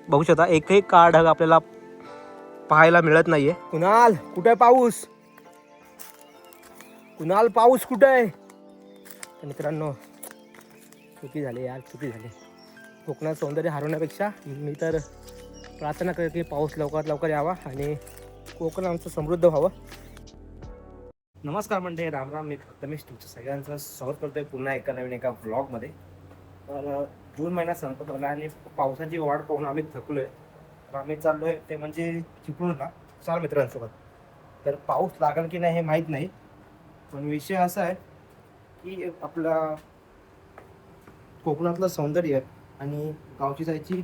बघू शकता एकही काळा ढग आपल्याला पाहायला मिळत नाहीये. कुणाल कुठे आहे पाऊस? कुणाल पाऊस कुठे आहे? तर मित्रांनो चुकी झाली यार, चुकी झाली. कोकणात सौंदर्य हरवण्यापेक्षा मी तर प्रार्थना करतो की पाऊस लवकरात लवकर यावा आणि कोकण आमचं समृद्ध व्हावं. नमस्कार मंडळी, राम राम. मी प्रथमेश तुमचं सगळ्यांचं स्वागत करतोय पुन्हा नवीन एका व्लॉगमध्ये. तर जून महिना संपत आला आणि पावसाची वाट पाहून आम्ही थकलोय. तर आम्ही चाललोय ते म्हणजे चिपळूणला 4 मित्रांसोबत. तर पाऊस लागेल की नाही हे माहीत नाही, पण विषय असा आहे की आपला कोकणातलं सौंदर्य आणि गावची जायची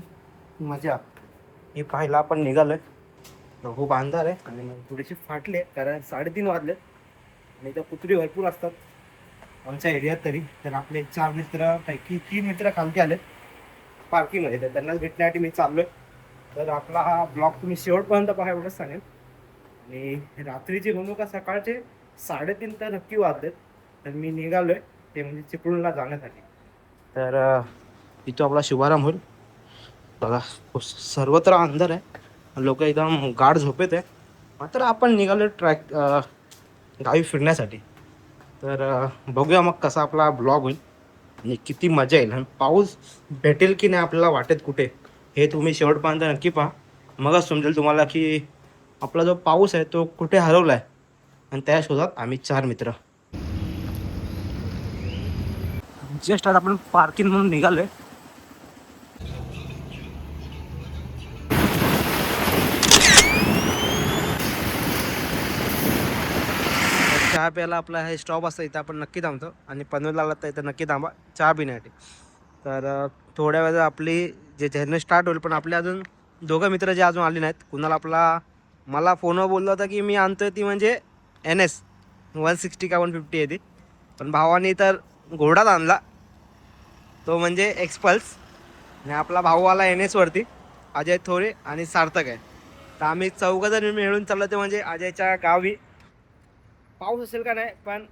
मजा हे पाहायला आपण निघालोय. खूप अंधार आहे आणि थोडेसे फाटले कारण 3:30 वाजले आणि त्या कुत्री भरपूर असतात आमच्या एरियात तरी. तर आपले 4 मित्रापैकी 3 मित्र खालती आले पार्किंगमध्ये, तर त्यांनाच भेटण्यासाठी मी चाललोय. तर आपला हा ब्लॉग तुम्ही शेवटपर्यंत पहा एवढंच सांगेल. आणि रात्रीची म्हणू का सकाळचे 3:30 तर नक्की वाजलेत. तर मी निघालोय ते म्हणजे चिपळूणला जाण्यासाठी. तर इथं आपला शुभारंभ होईल. बघा सर्वत्र अंधार आहे, लोक एकदम गाढ झोपेत आहे, मात्र आपण निघालो ट्रॅक गावी फिरण्यासाठी. तर बघूया मग कसा आपला ब्लॉग होईल आणि किती मजा येईल आणि पाऊस भेटेल की नाही आपल्याला वाटेत कुठे, हे तुम्ही शेवटपर्यंत नक्की पहा. मगच समजेल तुम्हाला की आपला जो पाऊस आहे तो कुठे हरवला आहे. आणि त्या शोधात आम्ही 4 मित्र जस्ट आता आपण पार्किंग म्हणून निघालोय. चहा प्यायला आपला हे स्टॉप असतं, इथं आपण नक्की थांबतो आणि पनवेलला आला तर इथं नक्की थांबा चहा पिण्यासाठी. तर थोड्या वेळात आपली जे जर्नी स्टार्ट होईल, पण आपले अजून 2 मित्र जे अजून आले नाहीत. कुणाला मला फोनवर बोलला होता की मी आणतोय ती म्हणजे NS 160 का 150 आहे ती, पण भावाने तर घोडाच आणला तो म्हणजे एक्सपल्स. आणि आपला भाऊ आला NS वरती, अजय थोरे आणि सार्थक आहे. तर आम्ही 4 जण मिळून चाललो ते म्हणजे अजयच्या गावी. पाऊस असेल का नाही पण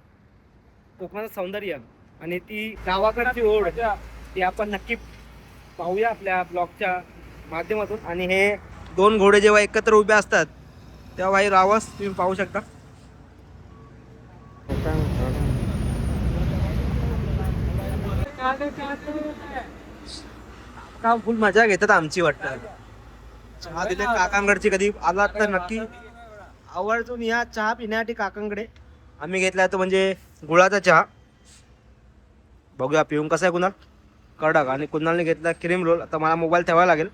कोकणाचं सौंदर्य आणि ती गावाकडची ओढ ती आपण नक्की पाहूया आपल्या ब्लॉगच्या माध्यमातून. आणि हे 2 घोडे जेव्हा एकत्र उभे असतात तेव्हा भाई रावस तुम्ही पाहू शकता. का फुल मजा घेतात आमची वाटतं. चहा दिले काकांकडची, कधी आला तर नक्की आवर्जून या चहा पिण्यासाठी काकांकडे. आम्ही घेतला तो म्हणजे गुळाचा चहा. बघूया पिऊन कसा आहे कुणाल, कडक. आणि कुणालने घेतला क्रीम रोल. आता मला मोबाईल ठेवायला लागेल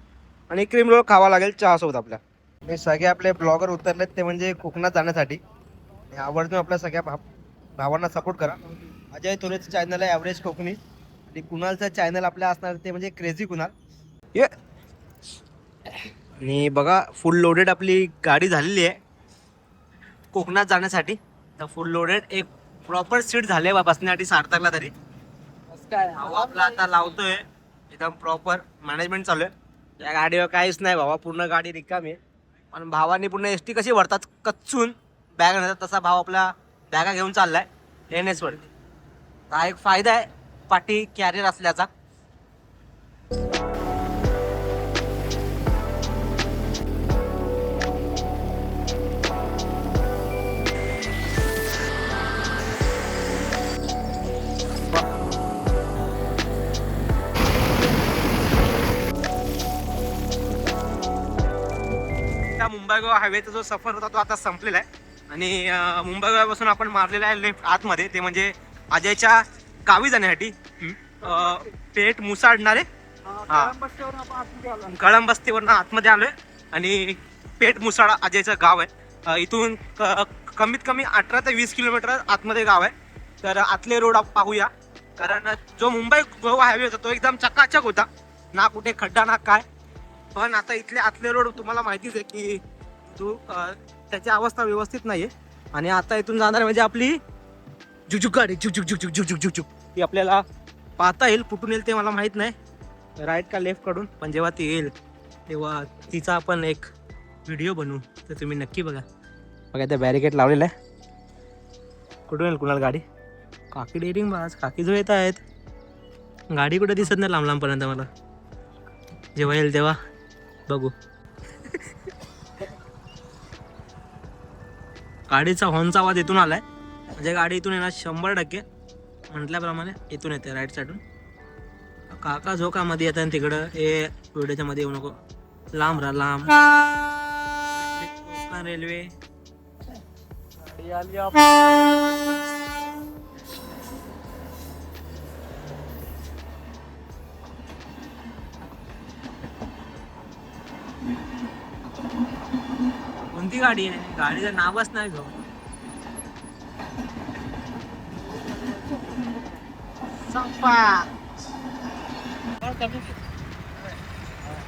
आणि क्रीम रोल खावा लागेल चहासोबत आपल्या. हे सगळे आपले ब्लॉगर उतरलेत ते म्हणजे कोकणात जाण्यासाठी. आवर्जून आपल्या सगळ्या भावांना सपोर्ट करा. अजय थोरेचं चॅनल आहे ॲव्हरेज कोकणी आणि कुणालचं चॅनल आपल्या असणार ते म्हणजे क्रेझी कुणाल. ये आणि बघा फुल लोडेड आपली गाडी झालेली आहे कोकणात जाण्यासाठी. तर फुल लोडेड एक प्रॉपर सीट झाले बसण्यासाठी सार्थकला तरी. आपला आता लावतोय एकदम प्रॉपर मॅनेजमेंट चालू आहे या गाडीवर. काहीच नाही भावा, पूर्ण गाडी रिकामी आहे. पण भावानी पूर्ण ST कशी भरतात कच्चून बॅग नेतात तसा भाव आपला बॅगा घेऊन चाललाय NS वरती. हा एक फायदा आहे पाठी कॅरियर असल्याचा. मुंबई गोवा हायवेचा जो सफर होता तो आता संपलेला आहे. आणि मुंबई गोव्यापासून आपण मारलेला आहे लेफ्ट आतमध्ये, ते म्हणजे अजयच्या गावी जाण्यासाठी. पेठ मुसाडणारे कळंबस्तीवरून आतमध्ये आलोय आणि पेठ मुसाडा अजयचं गाव आहे. इथून कमीत कमी 18 ते 20 किलोमीटर आतमध्ये गाव आहे. तर आतले रोड पाहूया, कारण जो मुंबई गोवा हायवे होता तो एकदम चकाचक होता, ना कुठे खड्डा ना काय. पण आता इथले आतले रोड तुम्हाला माहितीच आहे की त्याची अवस्था व्यवस्थित नाहीये. आणि आता इथून जाणार म्हणजे आपली झुकझुक गाडी, झुकझुक झुकझुक झुकझुक झुकझुक ती आपल्याला पाहता येईल. कुठून येईल ते मला माहित नाही, राईट का लेफ्ट कडून. पण जेव्हा ती येईल तेव्हा तिचा आपण एक व्हिडिओ बनवू, तर तुम्ही नक्की बघा. बघा त्या बॅरिकेड लावलेला आहे. कुठून येईल कुणाला गाडी? काकी डेअरिंग बाज, काकी जो येत आहेत. गाडी कुठे दिसत नाही लांब लांबपर्यंत मला. जेव्हा येईल तेव्हा बघू. गाडीचा हॉर्नचा आवाज इथून आलाय, म्हणजे गाडी इथून येणार 100%. म्हटल्याप्रमाणे इथून येते राईट साईडून. काका झोकामध्ये येतात तिकडं. हे व्हिडिओच्या मध्ये येऊ नको, लांब राहा लांब. कोकण रेल्वे गाडी आली कोणती गाडी आहे? गाडीचं नावच नाही घेऊ.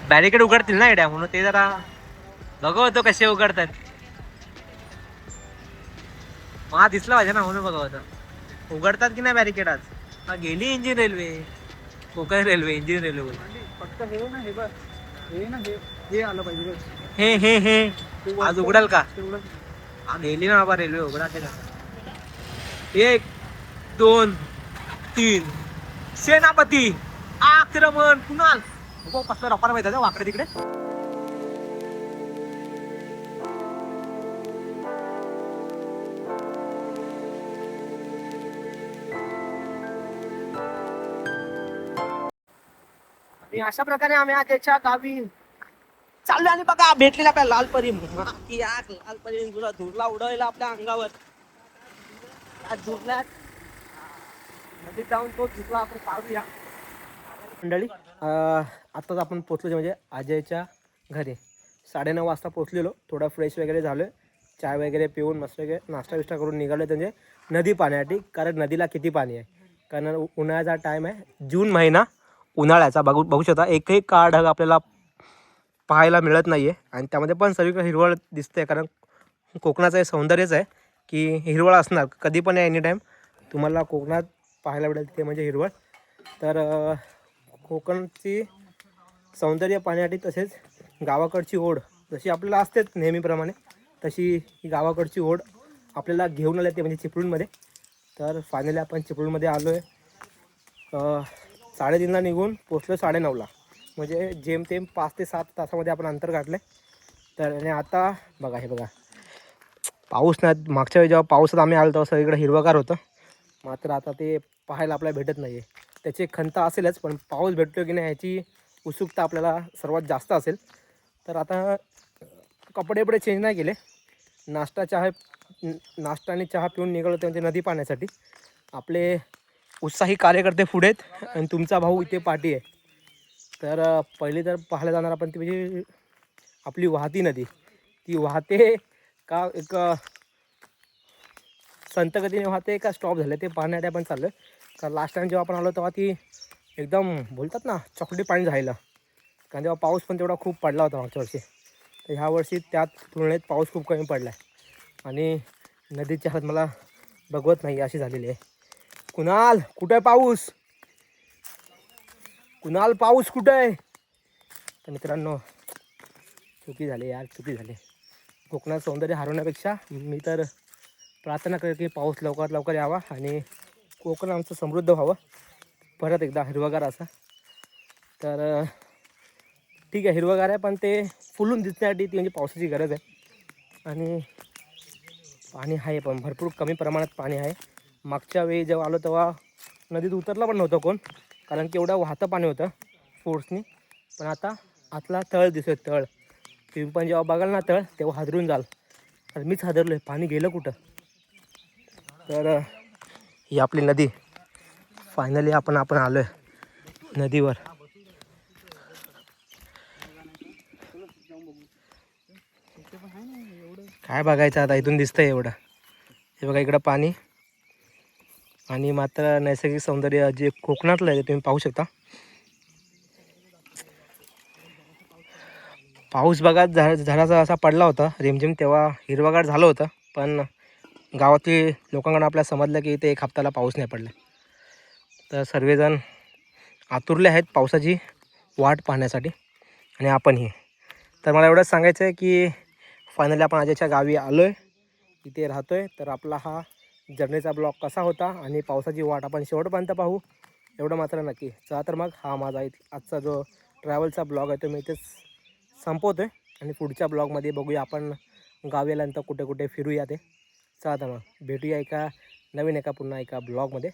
बॅरिकेड उघडतील ना एड्या, म्हणून ते जरा बघवतो कसे उघडतात. मला दिसला पाहिजे ना, म्हणून बघवतो उघडतात की नाही बॅरिकेड. आज गेली engine railway, Konkan railway engine railway बोल. फक्त हे ना, हे बघ, हे ना, हे आलं पाहिजे. हे आज उघडाल का? गेली ना बाबा रेल्वे, उघडाते का? 1 2 3 सेनापती आक्रमण. कुणाल कसला रपार माहिती आहे वाकडे तिकडे. अशा प्रकारे आम्ही आजच्या गावी चाललो. आणि बघा भेटलेला आपल्या लालपरी. लालपरी तुला धुरला उडवला आपल्या अंगावर. धुरल्यात नदीत जाऊन तो धुरला आपण काढूया. मंडळी आत्ताच आपण पोचलो, म्हणजे अजयच्या घरी 9:30 वाजता पोचलेलो. थोडा फ्रेश वगैरे झालो, चाय वगैरे पिऊन मस्त वगैरे नाश्ता विष्टा करून निघालो म्हणजे नदी पाण्यासाठी. कारण नदीला किती पाणी आहे, कारण उन्हाळ्याचा टाईम आहे, जून महिना उन्हाळ्याचा. बघू शकता एकही काळ ढग आपल्याला पाहायला मिळत नाही आहे. आणि त्यामध्ये पण सगळीकडे हिरवळ दिसते, कारण कोकणाचं हे सौंदर्यच आहे की हिरवळ असणार कधी पण, एनी टाईम तुम्हाला कोकणात पाहायला मिळेल ते म्हणजे हिरवळ. तर कोकणची सौंदर्य पाहण्यासाठी, तसेच गावाकडची ओढ जशी आपल्याला असतेच नेहमीप्रमाणे, तशी ही गावाकडची ओढ आपल्याला घेऊन आली ते म्हणजे चिपळूणमध्ये. तर फायनली आपण चिपळूणमध्ये आलो आहे. 3:30ला निघून पोचलो 9:30ला, म्हणजे जेमतेम 5 ते 7 तासामध्ये आपण अंतर गाठलं आहे. तर आणि आता बघा, हे बघा पाऊस नाही. मागच्या वेळी जेव्हा पावसात आम्ही आलो तेव्हा सगळीकडे हिरवगार होतं, मात्र आता ते पाहायला आपल्याला भेटत नाही आहे. त्याची खंत असेलच, पण पाऊस भेटतो की नाही ह्याची उत्सुकता आपल्याला सर्वात जास्त असेल. तर आता कपडे चेंज नाही केले, नाश्ता आणि चहा पिऊन निघालो होते म्हणजे नदी पाण्यासाठी. आपले उत्साही कार्यकर्ते पुढे आहेत आणि तुमचा भाऊ इथे पाठी आहे. तर पहिली तर पाहायला जाणार आपण ती म्हणजे आपली वाहती नदी. ती वाहते का एक संतगतीने वाहते का स्टॉप झाले ते पाहण्यासाठी आपण चाललो आहे. कारण लास्ट टाइम जेव्हा आपण आलो तेव्हा ती एकदम बोलतात ना चॉकलेटी पाणी झालेलं, कारण तेव्हा पाऊस पण तेवढा खूप पडला होता मागच्या वर्षी. तर ह्या वर्षी त्यात तुलनेत पाऊस खूप कमी पडला आहे आणि नदीची हालत मला बघवत नाही अशी झालेली आहे. कुणाल कुठं आहे पाऊस? कुणाल पाऊस कुठं आहे? तर मित्रांनो चुकी झाली यार, चुकी झाली. कोकणात सौंदर्य हरवण्यापेक्षा मी तर प्रार्थना करते की पाऊस लवकरात लवकर यावा आणि कोकण आमचं समृद्ध व्हावं, परत एकदा हिरवगार असा. तर ठीक आहे हिरवगार आहे, पण ते फुलून दिसण्यासाठी ती म्हणजे पावसाची गरज आहे. आणि पाणी आहे पण भरपूर कमी प्रमाणात पाणी आहे. मागच्या वेळी जेव्हा आलो तेव्हा नदीत उतरला पण नव्हतं कोण, कारण की एवढं वाहतं पाणी होतं फोर्सनी. पण आता आतला तळ दिसतोय, तळ. तुम्ही पण जेव्हा बघाल ना तळ तेव्हा हादरून जाल. तर मीच हादरलो आहे, पाणी गेलं कुठं. तर ही आपली नदी, फायनली आपण आलो आहे नदीवर. काय बघायचं आता, इथून दिसतंय एवढं. हे बघा इकडं पाणी आणि मात्र नैसर्गिक सौंदर्य जे कोकणातलं आहे ते तुम्ही पाहू शकता. पाऊस बघा झाडाचा असा पडला होता रिमझिम, तेव्हा हिरवागार झालं होतं. पण गावातील लोकांकडून आपल्याला समजलं की इथे 1 हप्त्याला पाऊस नाही पडला. तर सर्वजण आतुरले आहेत पावसाची वाट पाहण्यासाठी आणि आपणही. तर मला एवढंच सांगायचं आहे की फायनली आपण आजच्या गावी आलो आहे, इथे राहतो आहे. तर आपला हा जर्नीचा ब्लॉग कसा होता आणि पावसाची वाट आपण शेवटपर्यंत पाहू एवढं मात्र नक्की. चला तर मग हा माझा आजचा जो ट्रॅव्हलचा ब्लॉग आहे तो मी इथेच संपवतो आहे आणि पुढच्या ब्लॉगमध्ये बघूया आपण गाव यायल्यानंतर कुठे कुठे फिरूया ते. चला तर मग भेटूया एका नवीन पुन्हा एका ब्लॉगमध्ये.